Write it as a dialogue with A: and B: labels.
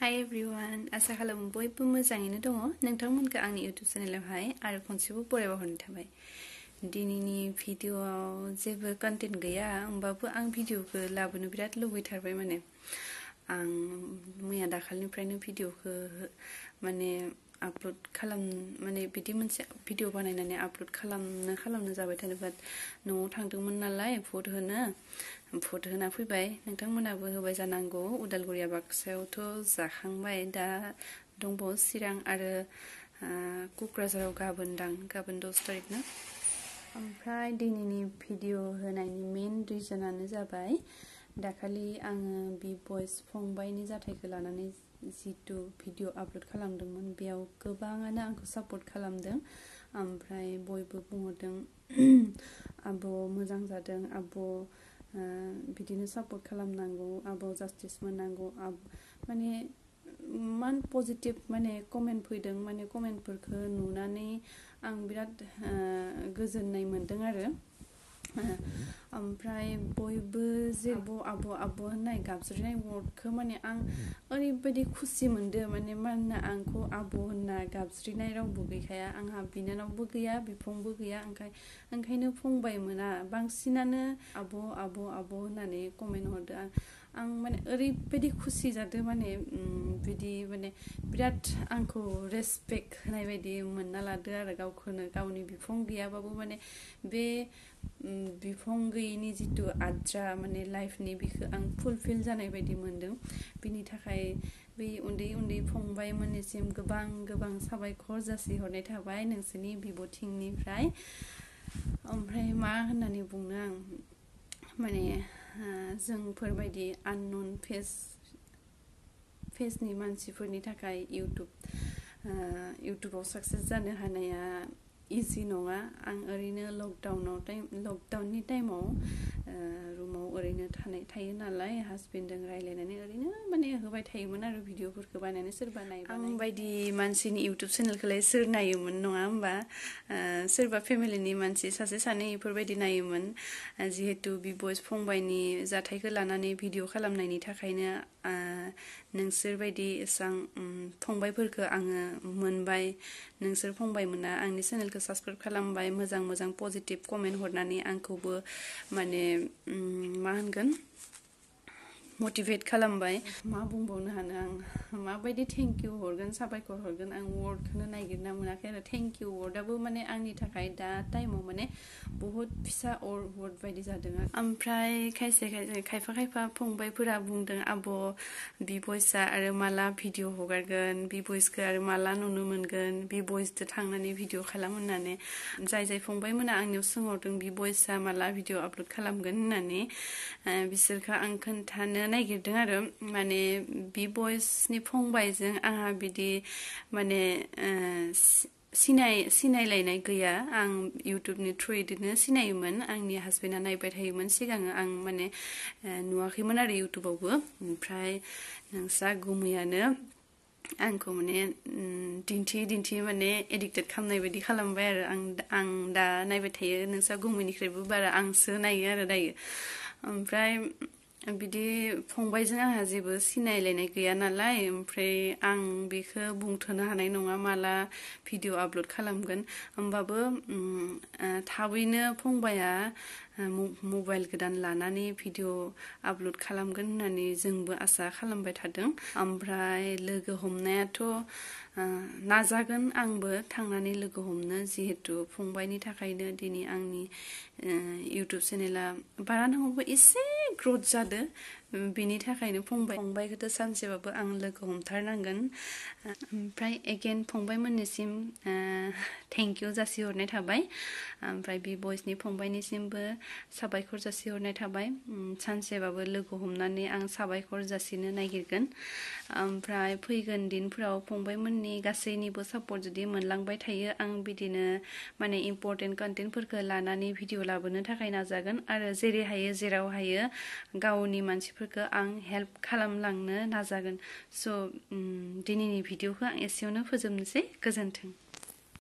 A: Hi everyone, आसा खालामो बयबो मोजाङैनो दङ नोंथांमोनखौ आंनि YouTube चेनेलावहाय आरो खनसेबो बरायबा हरनाय थाबाय। दिनैनि भिडिअआव जेबो कन्टेन्ट गैया होमबाबो आं भिडिअखौ लाबोनो बिराद लुबैथारबाय माने आं मैया दाखालिनिफ्रायनो भिडिअखौ माने आपल'ड माने बिदि मोनसे भिडिअ बानायनानै आपल'ड खालामनो जाबाय थादों बाट न'आव थांदोंमोन नालाय भट होना फैबाय नोंथांमोनाबो होबाय जानांगौ उदालगुरिया बाक्सायावथ' जाखांबाय दा दंबावो चिरां आरो क'क्राझाराव गाबोन 10 तारिख ना ओमफ्राय दिनैनि भिडिअ होनायनि मेन रिजनानो जाबाय दाखालि आङो बि बयस फंबायनि जाथायखौ लानानै जितु भिडिअ आपल'ड खालामदोंमोन बेयाव गोबाङानो आंखौ सापर्ट खालामदों ओमफ्राय बयबो बुंहरदों आब' मोजां जादों आब' बिदिनो सापर्ट खालामनांगौ आब' जास्टिस मोननांगौ माने मान पजिटिभ माने कमेन्ट फैदों माने कमेन्टफोरखौ नुनानै आं बिराद गोजोननाय मोनदों आरो ओमफ्राय बयबो जे आब' होननाय गाबज्रिनाय वर्डखौ माने आं ओरैबायदि खुसि मोनदों माने मानोना आंखौ आब' होनना गाबज्रिनाय रावबो गैखाया आंहा बिनानावबो गैया बिफंबो गैया ओंखायनो फंबाय मोना बांसिनानो आब' होननानै कमेन्ट हरदों आं माने ओरैबायदि खुसि जादों माने बिदि माने बिराद आंखौ रेसपेक्ट होनाय बायदि मोनना लादो आरो गावखौनो गावनि बिफं गैयाबाबो माने बे बिफं गैयिनि जितु आद्रा माने लाइफनि बेखौ आं फुलफिल जानाय बायदि मोनदों बिनि थाखाय बे उन्दै फंबायमोननिसिम गोबां साबायखर जासिहरनाय थाबाय नोंसोरनि बिब'थिंनिफ्राय ओमफ्राय मा होननानै बुंनो आं माने जोंफोरबायदि आननन फेसनि मानसिफोरनि थाखाय इउटुबाव साक्सेस जानो हानाया इजि नङा आं ओरैनो लकडाउननि टाइमाव रुमाव ओरैनो थायो नालाय हासबेन्डजों रायलायनानै ओरैनो माने होबाय थायोमोन आरो भिडिअफोरखौ बानायनानै सोरबा नायबा आं बायदि मानसिनि इउटुब चेनेलखौलाय सोर नायोमोन नङा होमबा सोरबा फेमिलिनि मानसि सासे सानै बेफोरबायदि नायोमोन जिहेतु बि बयस फंबायनि जाथायखौ लानानै भिडिअ खालामनायनि थाखायनो नोंसोर बायदि एसां फंबायफोरखौ आङो मोनबाय नोंसोर फंबायमोना आंनि चेनेलखौ साबसक्राइब खालामबाय मोजां पजिटिभ कमेन्ट हरनानै आंखौबो माने मा होनगोन मटिभेट खालामबाय मा बुंबावनो हानो आं माबायदि थेंक इउ हरगोन साबायखर हरगोन आं वर्डखौनो नागिरना मोनाखै आरो थेंक इउ वर्डआबो माने आंनि थाखाय दा टाइमाव माने बहुत फिसा वर्ड बायदि जादों ओमफ्राय खायफा फंबायफोरा बुंदों आब' बि बयसआ आरो माला भिडिअ हगारगोन बि बयसखौ आरो माला नुनो मोनगोन बि बयसजों थांनानै भिडिअ खालाम होननानै जाय फंबायमोना आंनियाव सोंहरदों बि बयसआ माला भिडिअ आपल'ड खालामगोन होननानै बिसोरखौ आं खोन्थानो नागिरदों आरो माने बि बयसनि फंबायजों आंहा बिदि माने सिनायलायनाय गैया आं इउटुबनि थ्रुयैनो सिनायोमोन आंनि हासबेन्डआ नायबाय थायोमोन सिगाङो आं माने नुवाखैमोन आरो इउटुबावबो ओमफ्राय नोंस्रा गुमैयानो आंखौ माने दिन्थि माने एडिक्टेड खालामनाय बायदि खालामबाय आरो आं दा नायबाय थायो नोंस्रा गुमैनिख्रुइबो बारा आंसो नायो आरो दायो ओमफ्राय बिदि फंबायजों आंहा जेबो सिनायलायनाय गैया नालाय ओमफ्राय आं बेखौ बुंथ'नो हानाय नङा माला भिडिअ आपल'ड खालामगोन होमबाबो थाबैनो फंबाया मबाइल गोदान लानानै भिडिअ आपल'ड खालामगोन होननानै जोंबो आसा खालामबाय थादों ओमफ्राय लोगो हमनायाथ' नाजागोन आंबो थांनानै लोगो हमनो जिहेतु फंबायनि थाखायनो दिनै आंनि इउटुब चेनेला बारा नङाबो एसे ग्रथ जादों बिनि थाखायनो फंबायखौथ' सानसेबाबो आं लोगो हमथारनांगोन ओमफ्राय एगेन फंबायमोननिसिम थेंक इउ जासिहरनाय थाबाय ओमफ्राय बि बयसनि फंबायनिसिमबो साबायखर जासिहरनाय थाबाय सानसेबाबो लोगो हमनानै आं साबायखर जासिनो नागिरगोन ओमफ्राय फैगोन दिनफोराव फंबायमोननि गासैनिबो सापर्ट जुदि मोनलांबाय थायो आं बिदिनो माने इम्पर्टेन्ट कन्टेन्टफोरखौ लानानै भिडिअ लाबोनो थाखाय नाजागोन आरो जेरै हायो जेराव हायो गावनि मानसिफोरखौ आं हेल्प खालामलांनो नाजागोन स' दिनैनि भिडिअखौ आं एसेयावनो फोजोबनोसै गोजोन्थों